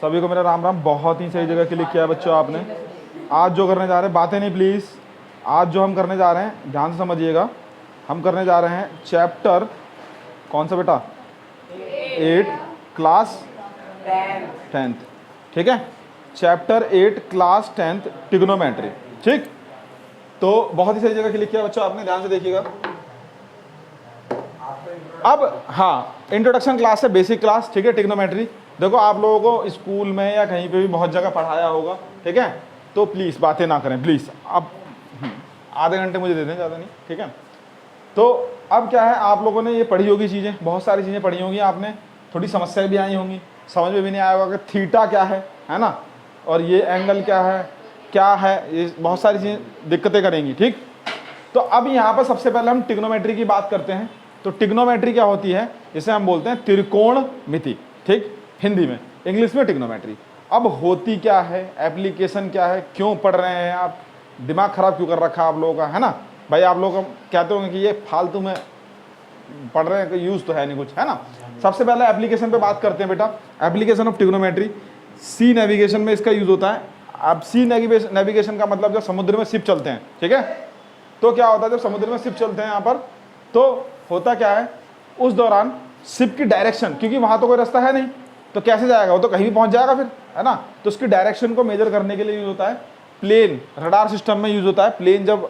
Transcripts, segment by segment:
सभी को मेरा राम राम। बहुत ही सही जगह क्लिक किया बच्चों आपने। आज जो करने जा रहे हैं, बातें नहीं प्लीज़, आज जो हम करने जा रहे हैं ध्यान से समझिएगा। हम करने जा रहे हैं चैप्टर कौन सा बेटा? 8 क्लास 10th, ठीक है। चैप्टर 8 क्लास 10th ट्रिग्नोमेट्री, ठीक। तो बहुत ही सही जगह क्लिक किया बच्चों आपने, ध्यान से देखिएगा। अब हाँ, इंट्रोडक्शन क्लास है, बेसिक क्लास, ठीक है। ट्रिग्नोमेट्री देखो आप लोगों को स्कूल में या कहीं पे भी बहुत जगह पढ़ाया होगा, ठीक है। तो प्लीज़ बातें ना करें प्लीज़। अब आधे घंटे मुझे दे दें, ज़्यादा नहीं, ठीक है। तो अब क्या है, आप लोगों ने ये पढ़ी होगी चीज़ें, बहुत सारी चीज़ें पढ़ी होंगी आपने, थोड़ी समस्याएं भी आई होंगी, समझ में भी नहीं आया होगा कि थीटा क्या है ना, और ये एंगल क्या है, ये बहुत सारी चीज़ें दिक्कतें करेंगी, ठीक। तो अब यहाँ पर सबसे पहले हम ट्रिग्नोमेट्री की बात करते हैं। तो ट्रिग्नोमेट्री क्या होती है, जिसे हम बोलते हैं त्रिकोणमिति, ठीक, हिंदी में, इंग्लिश में ट्रिग्नोमेट्री। अब होती क्या है, एप्लीकेशन क्या है, क्यों पढ़ रहे हैं आप, दिमाग खराब क्यों कर रखा आप लोगों का, है ना भाई। आप लोग कहते होंगे कि ये फालतू में पढ़ रहे हैं, कोई यूज़ तो है नहीं कुछ, है ना। सबसे पहले एप्लीकेशन पे बात करते हैं बेटा। Application of trigonometry, sea navigation में इसका यूज़ होता है। अब सी नेविगेशन का मतलब जब समुद्र में शिप चलते हैं, ठीक है। तो क्या होता है जब समुद्र में शिप चलते हैं यहाँ पर, तो होता क्या है, उस दौरान शिप की डायरेक्शन, क्योंकि वहाँ तो कोई रास्ता है नहीं, तो कैसे जाएगा, वो तो कहीं भी पहुँच जाएगा फिर, है ना। तो उसकी डायरेक्शन को मेजर करने के लिए यूज़ होता है प्लेन, रडार सिस्टम में यूज़ होता है प्लेन। जब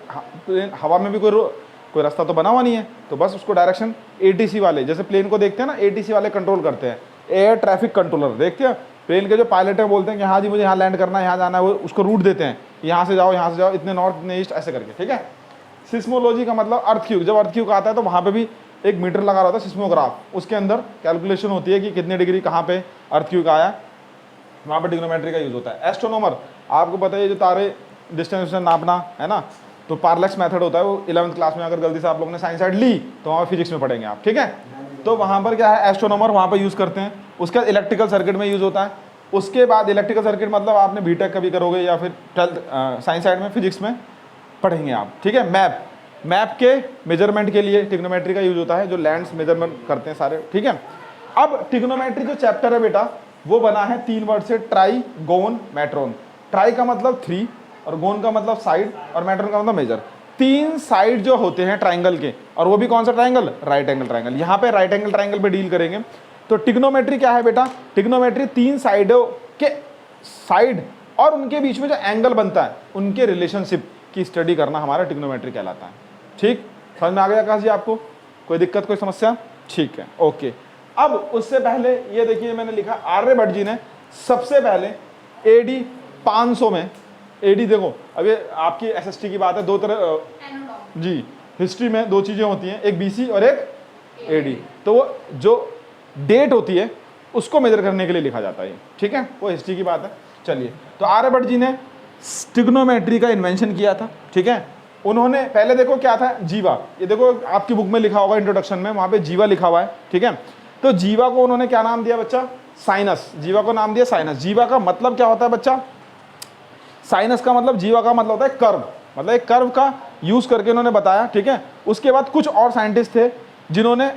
प्लेन हवा में भी कोई रास्ता तो बना हुआ नहीं है, तो बस उसको डायरेक्शन एटीसी वाले, जैसे प्लेन को देखते हैं ना, एटीसी वाले कंट्रोल करते हैं, एयर ट्रैफिक कंट्रोलर, देखते हैं प्लेन के जो पायलट है बोलते हैं कि हाँ जी मुझे यहाँ लैंड करना है, यहाँ जाना है, वो उसको रूट देते हैं, यहाँ से जाओ, इतने नॉर्थ इतने ईस्ट, ऐसे करके, ठीक है। सिस्मोलॉजी का मतलब अर्थक्यूक, जब अर्थक्यूक आता है तो वहाँ पे भी एक मीटर लगा रहता है सिस्मोग्राफ, उसके अंदर कैलकुलेशन होती है कि कितने डिग्री कहाँ पे अर्थक्यूक आया, वहाँ पे ट्रिग्नोमेट्री का यूज़ होता है। एस्ट्रोनॉमर, आपको पता है जो तारे डिस्टेंस नापना है ना, तो पार्लेक्स मेथड होता है, वो 11th क्लास में अगर गलती से आप लोगों ने साइंस साइड ली तो वहाँ फिजिक्स में पढ़ेंगे आप, ठीक है। तो वहाँ पर क्या है, एस्ट्रोनॉमर वहाँ पर यूज़ करते हैं। उसका इलेक्ट्रिकल सर्किट में यूज़ होता है। उसके बाद इलेक्ट्रिकल सर्किट मतलब आपने बीटेक कभी करोगे या फिर 12th साइंस साइड में फिजिक्स में पढ़ेंगे आप, ठीक है। मैप के मेजरमेंट के लिए ट्रिग्नोमेट्री का यूज होता है, जो लैंड्स मेजरमेंट करते हैं सारे, ठीक है। अब ट्रिग्नोमेट्री जो चैप्टर है बेटा, वो बना है 3 वर्ड से, ट्राई गोन मैट्रोन। ट्राई का मतलब 3 और गोन का मतलब साइड और मैट्रोन का मतलब मेजर। 3 साइड जो होते हैं ट्राइंगल के, और वो भी कौन सा ट्राइंगल, राइट एंगल ट्राइंगल। यहाँ पे राइट एंगल ट्राइंगल पे डील करेंगे। तो ट्रिग्नोमेट्री क्या है बेटा, ट्रिग्नोमेट्री 3 साइडों के साइड और उनके बीच में जो एंगल बनता है, उनके रिलेशनशिप की स्टडी करना हमारा ट्रिग्नोमेट्री कहलाता है, ठीक। समझ में आ गया आकाश जी आपको, कोई दिक्कत कोई समस्या, ठीक है, ओके। अब उससे पहले ये देखिए मैंने लिखा, आर्यभट्ट जी ने सबसे पहले एडी 500 में, एडी देखो अब ये आपकी एसएसटी की बात है, 2 तरह जी, हिस्ट्री में 2 चीजें होती हैं, एक बीसी और एक एडी। तो वो जो डेट होती है उसको मेजर करने के लिए लिखा जाता है, ठीक है, वो हिस्ट्री की बात है। चलिए, तो आर्यभट्ट जी ने ट्रिग्नोमेट्री का इन्वेंशन किया था, ठीक है। उन्होंने पहले देखो क्या था, जीवा, ये देखो आपकी बुक में लिखा होगा इंट्रोडक्शन में, वहां पे जीवा लिखा हुआ है, ठीक है। तो जीवा को उन्होंने क्या नाम दिया बच्चा, साइनस। जीवा को नाम दिया साइनस। जीवा का मतलब क्या होता है बच्चा, साइनस का मतलब, जीवा का मतलब होता है कर्व, मतलब एक कर्व का यूज करके उन्होंने बताया, ठीक है। उसके बाद कुछ और साइंटिस्ट थे जिन्होंने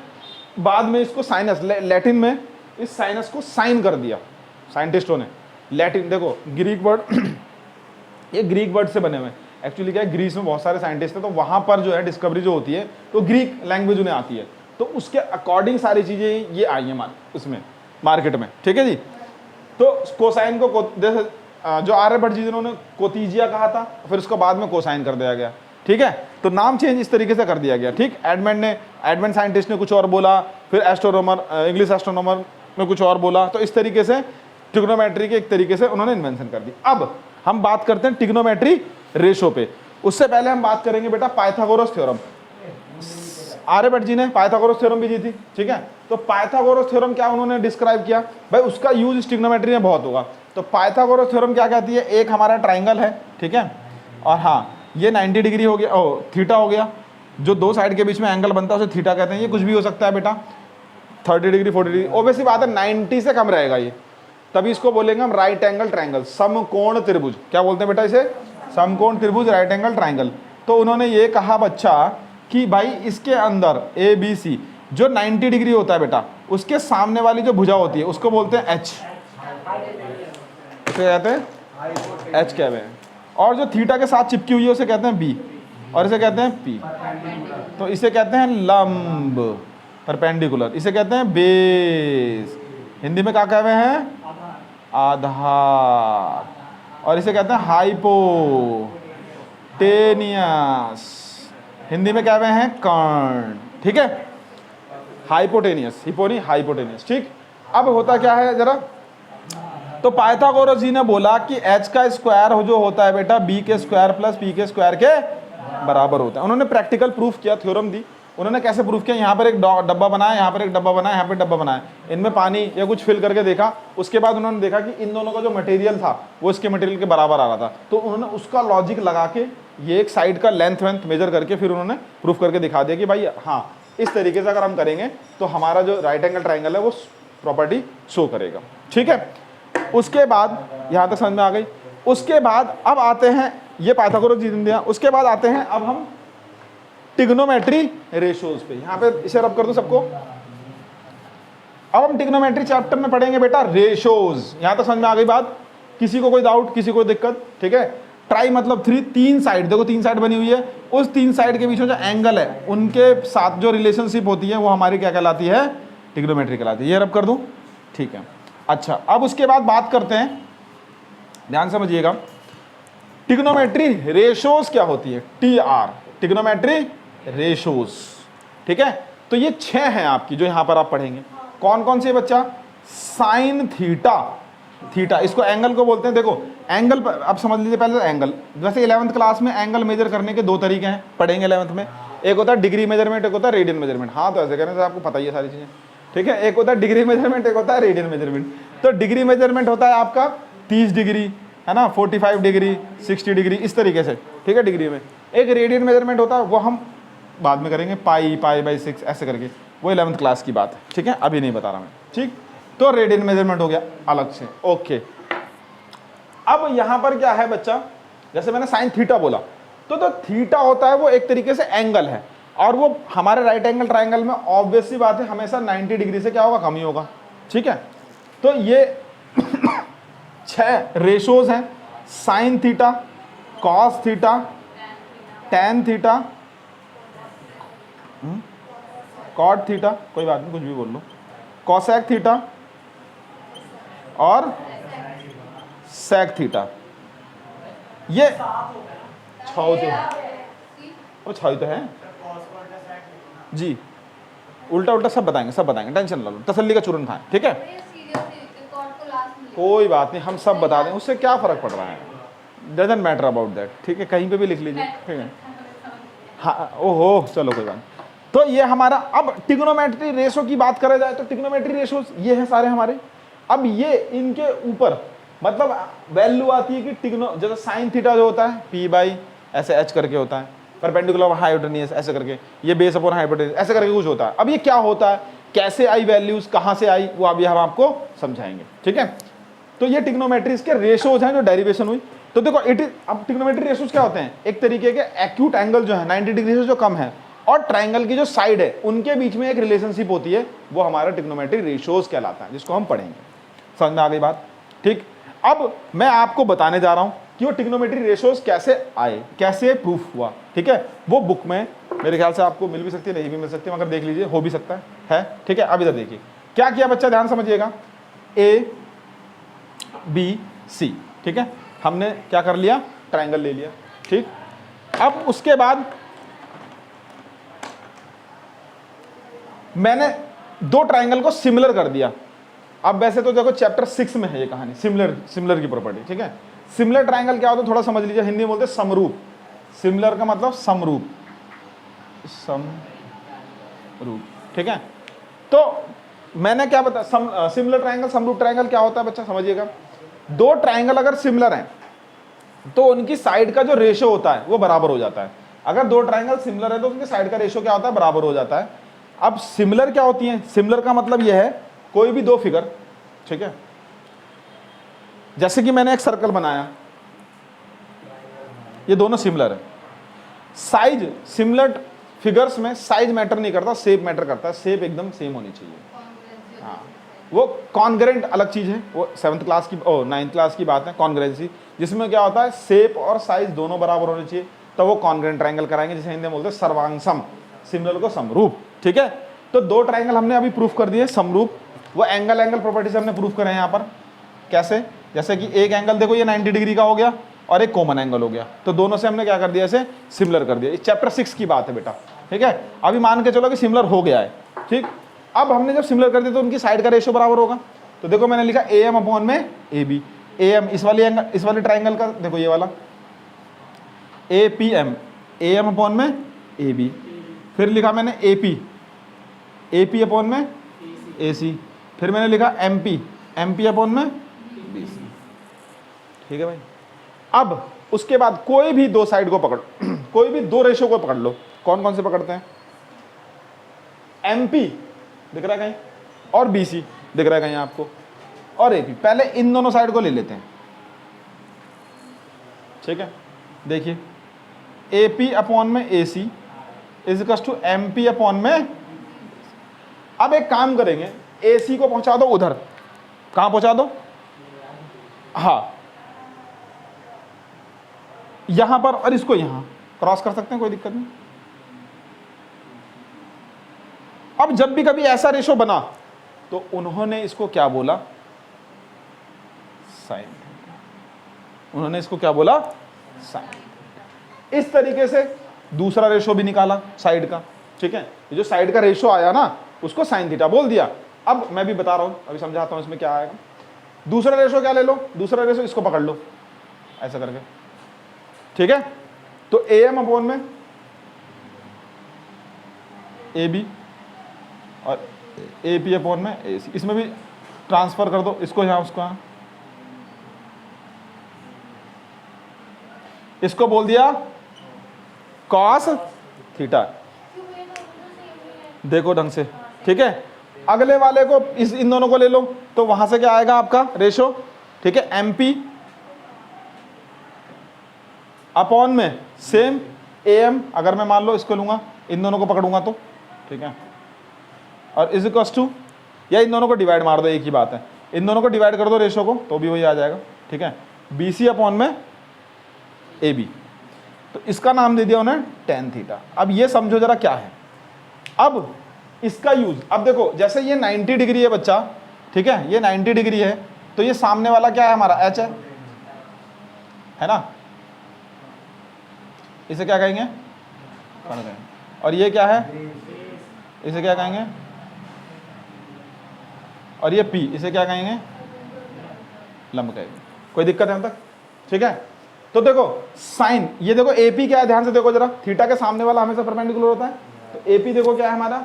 बाद में इसको साइनस, लैटिन में इस साइनस को साइन कर दिया साइंटिस्टों ने। लैटिन देखो ग्रीक वर्ड ये ग्रीक वर्ड से बने हुए हैं। एक्चुअली क्या है, ग्रीस में बहुत सारे साइंटिस्ट हैं, तो वहाँ पर जो है डिस्कवरी जो होती है तो ग्रीक लैंग्वेज उन्हें आती है, तो उसके अकॉर्डिंग सारी चीज़ें ये आई हैं उसमें मार्केट में, ठीक है जी। तो कोसाइन को जैसे जो आर्यभट्ट जी जिन्होंने कोतीजिया कहा था, फिर उसको बाद में कोसाइन कर दिया गया, ठीक है। तो नाम चेंज इस तरीके से कर दिया गया, ठीक। एडमेंट साइंटिस्ट ने कुछ और बोला, फिर एस्ट्रोनॉमर, इंग्लिश एस्ट्रोनॉमर ने कुछ और बोला, तो इस तरीके से ट्रिग्नोमेट्री के एक तरीके से उन्होंने इन्वेंशन कर दी। अब हम बात करते हैं ट्रिग्नोमेट्री रेशो पे। उससे पहले हम बात करेंगे बेटा पाइथागोरस थ्योरम। आर्यभट्ट जी ने पाइथागोरस थ्योरम भी दी थी, ठीक है। तो पाइथागोरस थ्योरम क्या उन्होंने डिस्क्राइब किया, भाई उसका यूज ट्रिग्नोमेट्री में बहुत होगा। तो पाइथागोरस थ्योरम क्या कहती है, एक हमारा ट्राइंगल है, ठीक है, और हाँ ये 90 डिग्री हो गया, थीटा हो गया, जो 2 साइड के बीच में एंगल बनता है उसे थीटा कहते हैं। ये कुछ भी हो सकता है बेटा, 30 डिग्री 40 डिग्री, ओबेसी बात है 90 से कम रहेगा ये, तभी इसको बोलेंगे हम राइट एंगल ट्राइंगल, समकोण त्रिभुज। क्या बोलते हैं बेटा इसे, समकोण त्रिभुज, राइट एंगल ट्राइंगल। तो उन्होंने ये कहा बच्चा कि भाई इसके अंदर ए बी सी जो 90 डिग्री होता है बेटा, उसके सामने वाली जो भुजा होती है उसको बोलते हैं एच, इसे कहते हैं एच कैप है, और जो थीटा के साथ चिपकी हुई है उसे कहते हैं बी, और इसे कहते हैं पी। तो इसे कहते हैं लंब, परपेंडिकुलर, इसे कहते हैं बेस, हिंदी में क्या कहे हुए हैं, आधार, और इसे कहते हैं हाइपोटेनियस, हिंदी में क्या हुए हैं, कर्ण। ठीक है, हाइपोटेनियस, हिपोनी हाइपोटेनियस। ठीक, अब होता क्या है जरा, तो पाइथागोरस जी ने बोला कि h का स्क्वायर जो होता है बेटा b के स्क्वायर प्लस p के स्क्वायर के बराबर होता है। उन्होंने प्रैक्टिकल प्रूफ किया, थ्योरम दी। उन्होंने कैसे प्रूफ किया, यहाँ पर एक डब्बा बनाया, यहाँ पर एक डब्बा बनाया, यहाँ पर डब्बा बनाया, इनमें पानी या कुछ फिल करके देखा। उसके बाद उन्होंने देखा कि इन दोनों का जो मटेरियल था वो इसके मटेरियल के बराबर आ रहा था, तो उन्होंने उसका लॉजिक लगा के ये एक साइड का लेंथ वेंथ मेजर करके फिर उन्होंने प्रूफ करके दिखा दिया कि भाई हाँ, इस तरीके से अगर हम करेंगे तो हमारा जो राइट एंगल ट्राइंगल है वो प्रॉपर्टी शो करेगा। ठीक है, उसके बाद यहाँ तक समझ में आ गई। उसके बाद अब आते हैं, ये पाइथागोरस जी ने दिया। उसके बाद आते हैं अब हम ट्रिग्नोमेट्री रेशियोज पे। यहाँ पे इसे रब कर दो सबको। अब हम ट्रिग्नोमेट्री चैप्टर में पढ़ेंगे बेटा रेशियोज। यहाँ तक समझ में आ गई बात, किसी को कोई डाउट, किसी को दिक्कत? ठीक है, ट्राई मतलब 3, 3 साइड, देखो 3 साइड बनी हुई है, उस 3 साइड के बीच में जो एंगल है उनके साथ जो रिलेशनशिप होती है वो हमारी क्या कहलाती है, ट्रिग्नोमेट्री कहलाती है। ये रब कर दूं, ठीक है। अच्छा, अब उसके बाद बात करते हैं, ध्यान समझिएगा, ट्रिग्नोमेट्री रेशियोज क्या होती है, TR, ट्रिग्नोमेट्री रेशियोज। ठीक है, तो ये 6 हैं आपकी जो यहां पर आप पढ़ेंगे। कौन कौन से बच्चा, साइन थीटा, थीटा इसको एंगल को बोलते हैं। देखो एंगल अब समझ लीजिए पहले तो एंगल, वैसे 11th क्लास में एंगल मेजर करने के 2 तरीके हैं, पढ़ेंगे 11th में। एक होता है डिग्री मेजरमेंट, एक होता है रेडियन मेजरमेंट। हाँ, तो ऐसे करने से आपको पता ही है सारी चीजें। ठीक है, एक होता है डिग्री मेजरमेंट, एक होता है रेडियन मेजरमेंट। तो डिग्री मेजरमेंट होता है आपका 30 डिग्री, है ना, 45 डिग्री, 60 डिग्री, इस तरीके से। ठीक है, डिग्री में। एक रेडियन मेजरमेंट होता है, वो हम बाद में करेंगे, पाई/6 ऐसे करके, वो 11th क्लास की बात है। ठीक है, अभी नहीं बता रहा मैं। ठीक, तो रेडियन मेजरमेंट हो गया अलग से। ओके, अब यहां पर क्या है बच्चा, जैसे मैंने साइन थीटा बोला, तो थीटा होता है वो एक तरीके से एंगल है, और वो हमारे राइट एंगल ट्राइंगल में ऑब्वियस सी बात है हमेशा 90 डिग्री से क्या होगा, कम ही होगा। ठीक है, तो ये 6 रेशोज हैं, sine theta, cos theta, tan theta, cot theta, कोई बात नहीं कुछ भी बोल लो, कॉसेक थीटा और सेक थीटा। ये 6 तो है जी, उल्टा उल्टा सब बताएंगे, सब बताएंगे, टेंशन ना लो, तसल्ली का चूरन खाएं। ठीक है, कोई बात नहीं, हम सब बता दें, उससे क्या फर्क पड़ रहा है, डजंट मैटर अबाउट दैट। ठीक है, कहीं पे भी लिख लीजिए। ठीक है, हाँ, ओहो चलो कोई बात। तो ये हमारा, अब ट्रिग्नोमेट्री रेशो की बात करा जाए तो ट्रिग्नोमेट्री रेशोज ये हैं सारे हमारे। अब ये इनके ऊपर मतलब वैल्यू आती है कि ट्रिग्नो, जैसे साइन थीटा जो होता है P/ ऐसे H करके होता है, परपेंडिकुलर हाइपोटेन्यूज ऐसे करके, ये बेस अपॉन हाइपोटेन्यूज ऐसे करके कुछ होता है। अब ये क्या होता है, कैसे आई वैल्यूज, कहाँ से आई, वो अभी हम आपको समझाएंगे। ठीक है, तो ये ट्रिग्नोमेट्री के रेशोज हैं जो डेरिवेशन हुई। तो देखो इट इज, अब ट्रिग्नोमेट्री रेशोज क्या होते हैं, एक तरीके के एक्यूट एंगल जो है 90 डिग्री से जो कम है, और ट्राइंगल की जो साइड है उनके बीच में एक रिलेशनशिप होती है, वो हमारा ट्रिग्नोमेट्री रेशोज कहलाता है, जिसको हम पढ़ेंगे। समझ में आ गई बात? ठीक, अब मैं आपको बताने जा रहा हूं कि वो ट्रिग्नोमेट्री रेशोज कैसे आए, कैसे प्रूफ हुआ। ठीक है, वो बुक में मेरे ख्याल से आपको मिल भी सकती है, नहीं भी मिल सकती है, मगर देख लीजिए, हो भी सकता है। ठीक है, अब इधर देखिए क्या किया बच्चा, ध्यान समझिएगा, ABC। ठीक है, हमने क्या कर लिया, ट्राइंगल ले लिया। ठीक, अब उसके बाद मैंने 2 ट्राइंगल को सिमिलर कर दिया। अब वैसे तो देखो चैप्टर 6 में है ये कहानी, सिमिलर की प्रॉपर्टी। ठीक है, सिमिलर ट्राइंगल क्या होता है थोड़ा समझ लीजिए, हिंदी में बोलते हैं समरूप। सिमिलर का मतलब समरूप, समरूप। ठीक है, तो मैंने क्या बताया, सिमिलर ट्राइंगल, समरूप ट्राइंगल क्या होता है बच्चा समझिएगा। 2 ट्राइंगल अगर सिमिलर हैं तो उनकी साइड का जो रेशो होता है वो बराबर हो जाता है। अगर 2 ट्राइंगल सिमिलर है तो उनकी साइड का रेशो क्या होता है, बराबर हो जाता है। अब सिमिलर क्या होती है, सिमिलर का मतलब यह है कोई भी 2 फिगर, ठीक है, जैसे कि मैंने एक सर्कल बनाया, ये दोनों सिमिलर है। साइज, सिमिलर फिगर्स में साइज मैटर नहीं करता, शेप मैटर करता है, शेप एकदम सेम होनी चाहिए। हाँ, वो कॉन्ग्रेंट अलग चीज़ है, वो 7th क्लास की 9th क्लास की बात है, कॉन्ग्रेंसी, जिसमें क्या होता है शेप और साइज दोनों बराबर होने चाहिए, तब वो कॉन्ग्रेंट ट्रायंगल कराएंगे, जिसे हिंदी में बोलते हैं सर्वांग सम, सिमिलर को समरूप। ठीक है, तो 2 ट्रायंगल हमने अभी प्रूफ कर दिए समरूप। वो एंगल प्रॉपर्टी से हमने प्रूफ करे हैं यहाँ पर। कैसे? जैसे कि एक एंगल देखो ये 90 डिग्री का हो गया और एक कॉमन एंगल हो गया, तो दोनों से हमने क्या कर दिया, इसे सिमिलर कर दिया। इस चैप्टर 6 की बात है बेटा। ठीक है, अभी मान के चलो कि सिमिलर हो गया है। ठीक, अब हमने जब सिमिलर कर दिया तो उनकी साइड का रेशियो बराबर होगा। तो देखो मैंने लिखा AM अपॉन में AB। AM इस वाली ट्राइंगल का, देखो ये वाला APM, AM अपॉन में AB। फिर लिखा मैंने AP अपॉन में AC। फिर मैंने लिखा MP अपॉन में BC। ठीक है भाई। अब उसके बाद कोई भी 2 साइड को पकड़ो कोई भी 2 रेशो को पकड़ लो। कौन कौन से पकड़ते हैं? MP दिख रहा है कहीं, और BC दिख रहा है कहीं आपको, और AP। पहले इन दोनों साइड को ले लेते हैं। ठीक है, देखिए AP अपॉन में AC is equal to MP upon में। अब एक काम करेंगे, AC को पहुंचा दो उधर, कहां पहुंचा दो, हाँ यहां पर, और इसको यहां क्रॉस कर सकते हैं, कोई दिक्कत नहीं। अब जब भी कभी ऐसा रेशो बना तो उन्होंने इसको क्या बोला, साइन। उन्होंने इसको क्या बोला, साइन। इस तरीके से दूसरा रेशो भी निकाला साइड का। ठीक है, ये जो साइड का रेशो आया ना उसको साइन थीटा बोल दिया। अब मैं भी बता रहा हूं, अभी समझाता हूं इसमें क्या आएगा। दूसरा रेशो क्या ले लो, दूसरा रेशो इसको पकड़ लो ऐसा करके। ठीक है, तो AM अपॉन में AB और AP अपॉन में AC। इसमें भी ट्रांसफर कर दो, इसको यहां उसको यहां, इसको बोल दिया कॉस थीटा। देखो ढंग से। ठीक है, अगले वाले को इन दोनों को ले लो, तो वहां से क्या आएगा आपका रेशो। ठीक है, MP अपॉन में सेम AM, अगर मैं मान लो इसको लूंगा, इन दोनों को पकड़ूंगा तो। ठीक है, और इज इक्वल टू, या इन दोनों को डिवाइड मार दो, एक ही बात है, इन दोनों को डिवाइड कर दो रेशो को, तो भी वही आ जाएगा। ठीक है, BC अपॉन में AB। तो इसका नाम दे दिया उन्हें टेन थीटा। अब ये समझो जरा क्या है, अब इसका यूज, अब देखो जैसे ये 90 डिग्री है बच्चा। ठीक है, ये 90 डिग्री है, तो ये सामने वाला क्या है हमारा, H है ना, इसे क्या कहेंगे, और ये क्या है, इसे क्या कहेंगे, और ये P, इसे क्या कहेंगे, लंब कहेंगे। कोई दिक्कत है हम तक? ठीक है, तो देखो साइन, ये देखो AP क्या है, ध्यान से देखो जरा, थीटा के सामने वाला हमेशा परपेंडिकुलर होता है, तो AP देखो क्या है हमारा,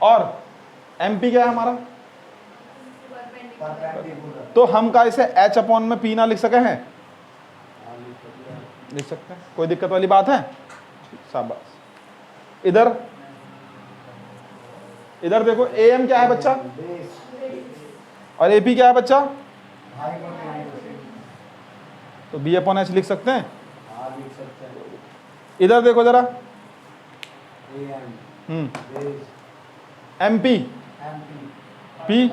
और MP क्या है हमारा, तो हम का इसे H अपॉन में P ना लिख सके हैं, लिख सकते हैं, कोई दिक्कत वाली बात है? शाबाश। इधर इधर देखो AM क्या है बच्चा, और AP क्या है बच्चा, तो B अपॉन H लिख सकते हैं। इधर देखो जरा, MP P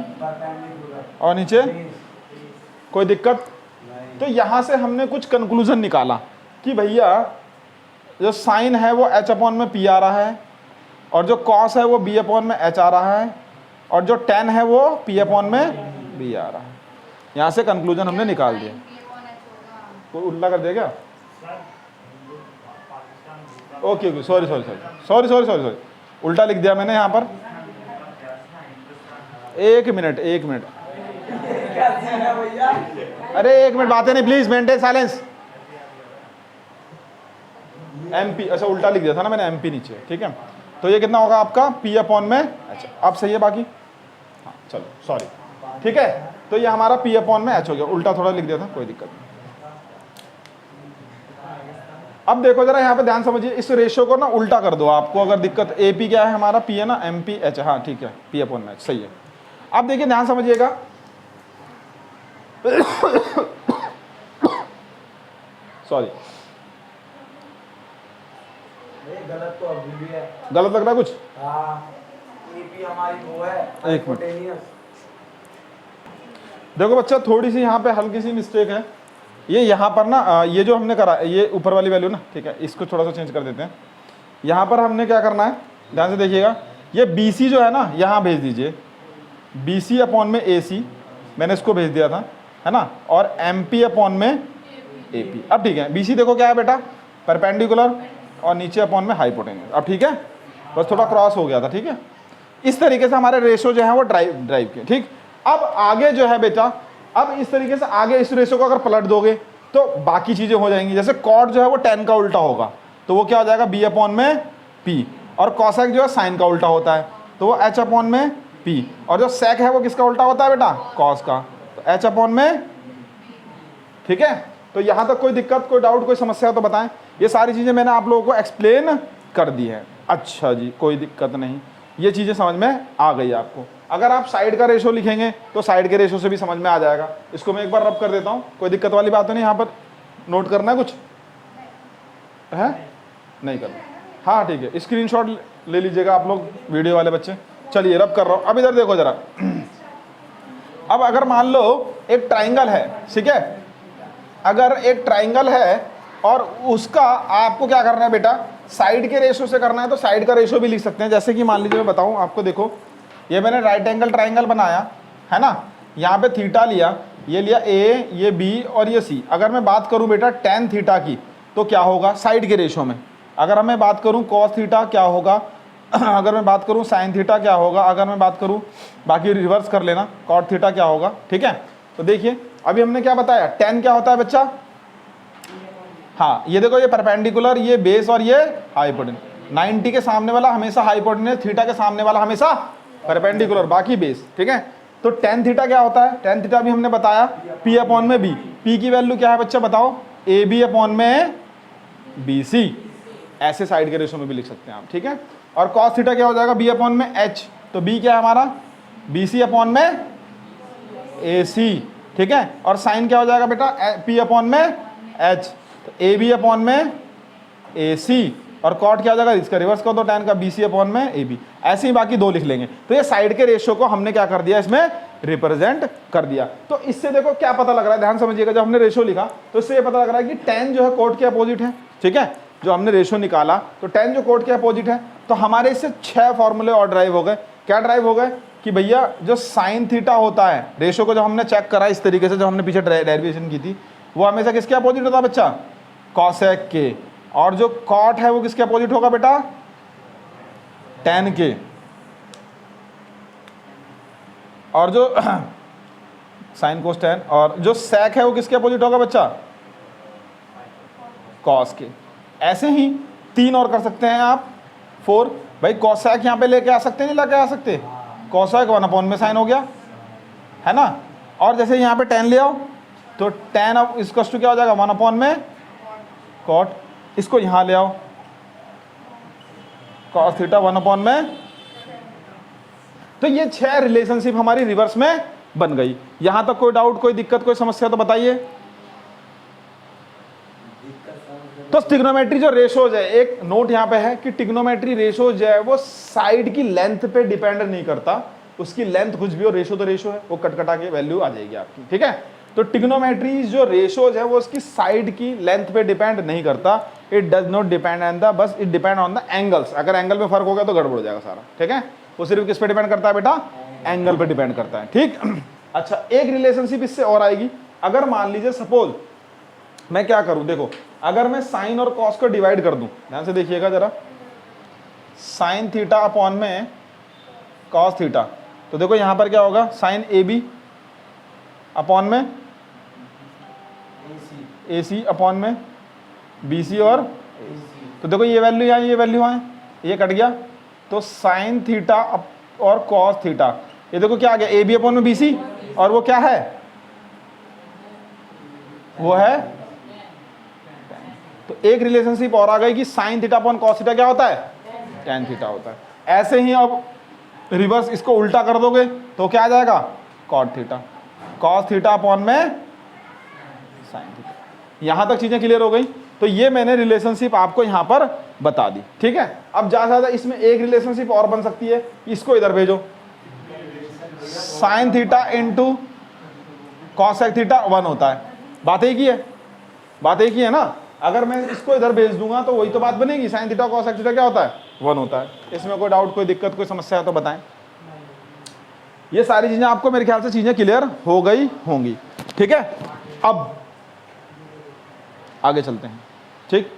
और नीचे, कोई दिक्कत? तो यहां से हमने कुछ कंक्लूजन निकाला कि भैया जो साइन है वो H अपॉन में P आ रहा है, और जो कॉस है वो B अपॉन में H आ रहा है, और जो टेन है वो P अपॉन में B आ रहा है। यहां से कंक्लूजन हमने निकाल दिया। कोई उल्टा कर दिया क्या? ओके, सॉरी, उल्टा लिख दिया मैंने यहाँ पर। एक मिनट, अरे एक मिनट, बातें नहीं प्लीज, मेंटेन साइलेंस। MP, अच्छा उल्टा लिख दिया था ना मैंने, MP नीचे। ठीक है, तो ये कितना होगा आपका, P अपॉन में, अच्छा अब सही है बाकी, हाँ चलो सॉरी। ठीक है, तो ये हमारा P अपॉन में H हो गया, उल्टा थोड़ा लिख दिया था, कोई दिक्कत नहीं। अब देखो जरा यहाँ पे ध्यान समझिए, इस रेशियो को ना उल्टा कर दो, आपको अगर दिक्कत, AP क्या है हमारा, P है ना, MP H, हाँ ठीक है, P अपॉन में H सही है। अब देखिए ध्यान समझिएगा, सॉरी गलत तो अभी भी है, गलत लग रहा है कुछ, हाँ AP एपी हमारी वो है एक मिनट। हाइपोटेनियस। देखो बच्चा, थोड़ी सी यहाँ पे हल्की सी मिस्टेक है। ये यहाँ पर ना ये जो हमने करा, ये ऊपर वाली वैल्यू ना, ठीक है, इसको थोड़ा सा चेंज कर देते हैं। यहाँ पर हमने क्या करना है, ध्यान से देखिएगा, ये BC जो है ना, यहाँ भेज दीजिए BC अपॉन में AC, मैंने इसको भेज दिया था, है ना, और MP अपॉन में AP। अब ठीक है, BC देखो क्या है बेटा, परपेंडिकुलर, और नीचे अपॉन में हाइपोटेन्यूज। अब ठीक है, बस थोड़ा क्रॉस हो गया था, ठीक है। इस तरीके से हमारे रेशो जो है वो ड्राइव के, ठीक। अब आगे जो है बेटा, अब इस तरीके से आगे इस रेशो को अगर पलट दोगे तो बाकी चीजें हो जाएंगी। जैसे कॉट जो है वो tan का उल्टा होगा, तो वो क्या हो जाएगा, B अपॉन में P, और कॉसेक जो है साइन का उल्टा होता है, तो वो H अपॉन में P, और जो सेक है वो किसका उल्टा होता है बेटा, कॉस का, तो H अपॉन में, ठीक है। तो यहां तक कोई दिक्कत, कोई डाउट, कोई समस्या तो बताएं। ये सारी चीजें मैंने आप लोगों को एक्सप्लेन कर दी है। अच्छा जी, कोई दिक्कत नहीं, ये चीजें समझ में आ गई आपको। अगर आप साइड का रेशो लिखेंगे तो साइड के रेशो से भी समझ में आ जाएगा। इसको मैं एक बार रब कर देता हूँ, कोई दिक्कत वाली बात तो नहीं। यहाँ पर नोट करना है कुछ है, नहीं करना, हाँ ठीक है, स्क्रीनशॉट ले लीजिएगा आप लोग वीडियो वाले बच्चे। चलिए रब कर रहा हूँ। अब इधर देखो जरा, अब अगर मान लो एक ट्राइंगल है, ठीक है, अगर एक ट्राइंगल है और उसका आपको क्या करना है बेटा, साइड के रेशो से करना है, तो साइड का रेशो भी लिख सकते हैं। जैसे कि मान लीजिए मैं बताऊं आपको, देखो ये मैंने राइट एंगल ट्राइंगल बनाया है ना, यहाँ पे थीटा लिया, ये लिया A, ये B और ये C। अगर मैं बात करूं बेटा tan थीटा की, तो क्या होगा साइड के रेशो में। अगर मैं बात करूं cos थीटा क्या होगा, अगर मैं बात करूं sin थीटा क्या होगा, अगर मैं बात करूं, बाकी रिवर्स कर लेना, cot थीटा क्या होगा, ठीक है। तो देखिए अभी हमने क्या बताया, tan क्या होता है बच्चा, हाँ ये देखो, ये परपेंडिकुलर, ये बेस और ये हाइपोटेन्यूज। 90 के सामने वाला हमेशा हाइपोटेन्यूज, थीटा के सामने वाला हमेशा परपेंडिकुलर, बाकी बेस, ठीक है। तो tan थीटा क्या होता है, tan थीटा भी हमने बताया P अपॉन में B। P की वैल्यू क्या है बच्चा बताओ, AB अपॉन में BC। ऐसे साइड के रेशो में भी लिख सकते हैं आप, ठीक है। और cos थीटा क्या हो जाएगा, B अपॉन में H, तो B क्या है हमारा, BC अपॉन में AC, ठीक है। और साइन क्या हो जाएगा बेटा, P अपॉन में H, तो AB अपॉन में AC, और कॉट क्या हो जाएगा, इसका रिवर्स कर दो, tan का BC अपॉन में AB। ऐसे ही बाकी दो लिख लेंगे। तो ये साइड के रेशियो को हमने क्या कर दिया, इसमें रिप्रेजेंट कर दिया। तो इससे देखो क्या पता लग रहा है, ध्यान समझिएगा, जब हमने रेशियो लिखा तो इससे ये पता लग रहा है कि tan जो है कोट के अपोजिट है, ठीक है। जो हमने रेशियो निकाला तो tan जो कोट के अपोजिट है, तो हमारे इससे 6 फॉर्मूले और ड्राइव हो गए। क्या ड्राइव हो गए कि भैया जो साइन थीटा होता है, रेशियो को जब हमने चेक करा इस तरीके से, जब हमने पीछे डेरिवेशन की थी, वो हमेशा किसके अपोजिट होता है बच्चा, कॉसेक के। और जो कॉट है वो किसके अपोजिट होगा बेटा, tan के। और जो साइन कोस tan, और जो सेक है वो किसके अपोजिट होगा बच्चा, कॉस के। ऐसे ही 3 और कर सकते हैं आप, 4। भाई कॉसेक यहाँ पे लेके आ सकते हैं, नहीं लेके आ सकते, कॉसेक 1 अपॉन में साइन हो गया, है ना। और जैसे यहाँ पे tan ले आओ, तो tan अब इसका क्या हो जाएगा, 1 अपॉन में कॉट। इसको यहाँ ले आओ, cos थीटा 1 अपॉन में। तो ये 6 रिलेशनशिप हमारी रिवर्स में बन गई। यहां तक कोई डाउट, कोई दिक्कत, कोई समस्या तो बताइए। तो ट्रिग्नोमेट्री जो रेशोज है, एक नोट यहां पे है कि ट्रिग्नोमेट्री रेशोज है वो साइड की लेंथ पे डिपेंड नहीं करता। उसकी लेंथ कुछ भी हो, रेशो तो रेशो है, वो कट के वैल्यू आ जाएगी आपकी, ठीक है। तो ट्रिग्नोमेट्री जो रेशोज है वो उसकी साइड की लेंथ पे डिपेंड नहीं करता। It does not depend on the, बस it depend on the angles. अगर एंगल में फर्क हो गया तो गड़बड़ हो जाएगा सारा, ठीक है। वो सिर्फ किस पे डिपेंड करता है बेटा, एंगल पे डिपेंड करता है, ठीक। अच्छा, एक रिलेशनशिप इससे और आएगी। अगर मान लीजिए सपोज मैं क्या करूं, देखो अगर मैं साइन और कॉस को डिवाइड कर दूं, ध्यान से देखिएगा जरा, साइन थीटा अपॉन में कॉस थीटा, तो देखो यहां पर क्या होगा, साइन AB अपॉन में AC अपॉन में BC, और तो देखो ये वैल्यू यहाँ, ये वैल्यू यहाँ, ये कट गया, तो साइन थीटा और कॉस थीटा, ये देखो क्या आ गया, AB अपॉन में BC, और वो क्या है, वो है। तो एक रिलेशनशिप और आ गई कि sine theta upon cos theta क्या होता है, tan थीटा होता है। ऐसे ही अब रिवर्स इसको उल्टा कर दोगे तो क्या आ जाएगा, cot theta, cos theta upon में साइन थीटा। यहां तक चीजें क्लियर हो गई। तो ये मैंने रिलेशनशिप आपको यहां पर बता दी, ठीक है। अब ज़्यादा से ज़्यादा इसमें एक रिलेशनशिप और बन सकती है, इसको इधर भेजो, sine theta into cosec theta 1 होता है। बात एक ही है, बात एक ही है ना। अगर मैं इसको इधर भेज दूंगा तो वही तो बात बनेगी, साइन थीटा कॉसेक थीटा क्या होता है, 1 होता है। इसमें कोई डाउट, कोई दिक्कत, कोई समस्या है तो बताएं। ये सारी चीजें आपको मेरे ख्याल से चीजें क्लियर हो गई होंगी, ठीक है। अब आगे चलते हैं, ठीक।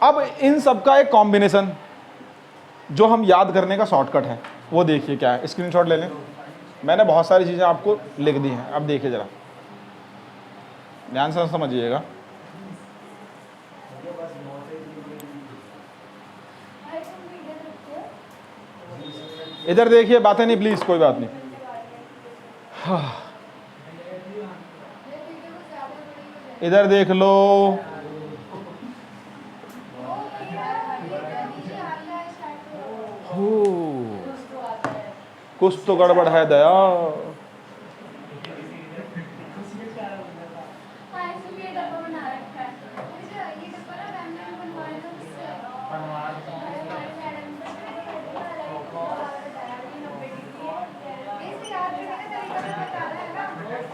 अब इन सब का एक कॉम्बिनेशन जो हम याद करने का शॉर्टकट है वो देखिए क्या है, स्क्रीनशॉट ले लें। मैंने बहुत सारी चीजें आपको लिख दी हैं, अब देखिए जरा ध्यान से समझिएगा। इधर देखिए, बातें नहीं प्लीज, कोई बात नहीं। इधर देख लो, कुछ तो गड़बड़ है दया।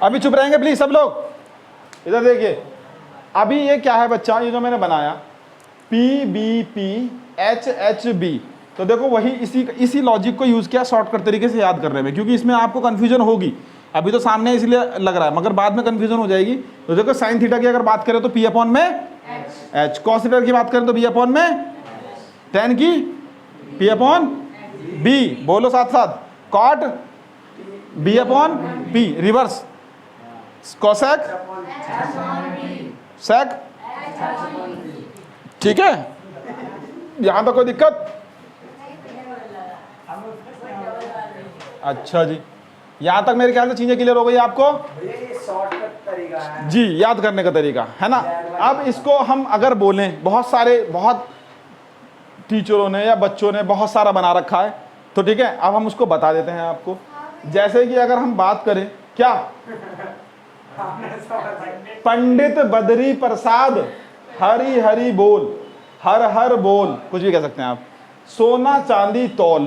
अभी चुप रहेंगे प्लीज सब लोग। इधर देखिए, अभी ये क्या है बच्चा, ये जो मैंने बनाया PBPHHB, तो देखो वही इसी लॉजिक को यूज किया शॉर्टकट तरीके से याद करने में, क्योंकि इसमें आपको कंफ्यूजन होगी। अभी तो सामने इसलिए लग रहा है, मगर बाद में कंफ्यूजन हो जाएगी। तो देखो साइन थीटा की अगर बात करें तो P अपॉन में H, कॉस थीटा की बात करें तो B अपॉन में, tan की P अपॉन B, बोलो साथ साथ, cot B upon P, reverse cosec sec, ठीक है। यहां तक कोई दिक्कत? अच्छा जी, यहां तक मेरे ख्याल से चीजें क्लियर हो गई आपको। शॉर्टकट तरीका है जी, याद करने का तरीका है ना। अब इसको हम अगर बोलें, बहुत टीचरों ने या बच्चों ने बहुत सारा बना रखा है, तो ठीक है, अब हम उसको बता देते हैं आपको। जैसे कि अगर हम बात करें क्या, पंडित बद्री प्रसाद हरी हरी बोल, हर हर बोल, कुछ भी कह सकते हैं आप, सोना चांदी तौल।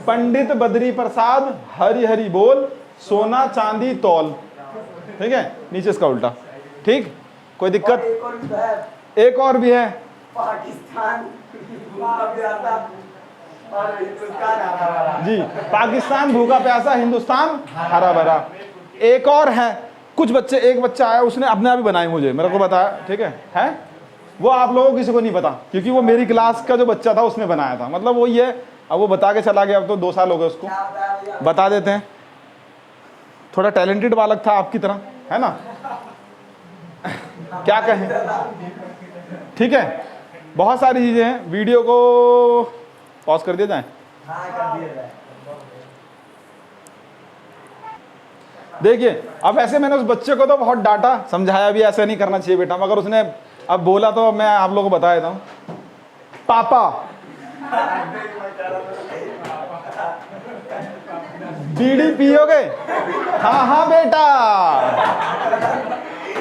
पंडित बद्री प्रसाद हरी हरी बोल, सोना चांदी तौल, ठीक है। नीचे इसका उल्टा, ठीक, कोई दिक्कत? एक और भी है, पाकिस्तान और हिंदुस्तान हरा भरा। जी, पाकिस्तान भूखा प्यासा, हिंदुस्तान हरा भरा। एक और है, कुछ बच्चे, एक बच्चा आया उसने अपने आप ही बनाई, मुझे मेरे को बताया, ठीक है वो आप लोगों को किसी को नहीं पता, क्योंकि वो मेरी क्लास का जो बच्चा था उसने बनाया था, मतलब वो ये, अब वो बता के चला गया, अब तो 2 साल हो गए उसको। बता देते हैं, थोड़ा टैलेंटेड बालक था आपकी तरह, है ना। क्या कहें, ठीक है। बहुत सारी चीजें हैं, वीडियो को पॉज कर दिया जाए। देखिए, अब ऐसे मैंने उस बच्चे को तो बहुत डांटा, समझाया भी ऐसे नहीं करना चाहिए बेटा, मगर उसने अब बोला तो मैं आप लोगों को बता देता हूँ। पापा बीड़ी पियोगे? हाँ हाँ बेटा,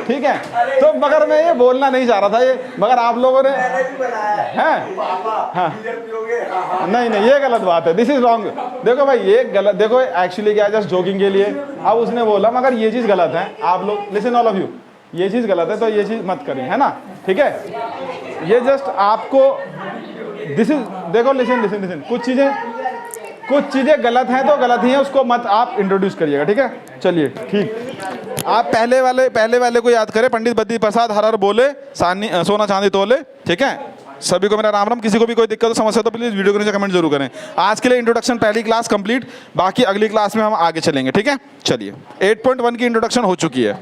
ठीक है। तो मगर मैं ये बोलना नहीं चाह रहा था ये, मगर आप लोगों ने हैं, हाँ नहीं नहीं, ये गलत बात है, दिस इज रॉन्ग। देखो भाई, ये गलत, देखो एक्चुअली क्या, जस्ट जोकिंग के लिए अब उसने बोला, मगर ये चीज गलत है। आप लोग लिसन ऑल ऑफ यू, ये चीज गलत है तो ये चीज मत करिए, है ना, ठीक है। ये जस्ट आपको दिस इज, देखो लिसन लिसन लिसन, कुछ चीजें गलत हैं तो गलत ही हैं, उसको मत आप इंट्रोड्यूस करिएगा, ठीक है। चलिए ठीक, आप पहले वाले को याद करें, पंडित बद्री प्रसाद हर हर बोले, सोना चांदी तोले, ठीक है। सभी को मेरा राम राम। किसी को भी कोई दिक्कत समस्या तो प्लीज वीडियो के नीचे कमेंट जरूर करें। आज के लिए इंट्रोडक्शन पहली क्लास कंप्लीट, बाकी अगली क्लास में हम आगे चलेंगे, ठीक है। चलिए 8.1 की इंट्रोडक्शन हो चुकी है।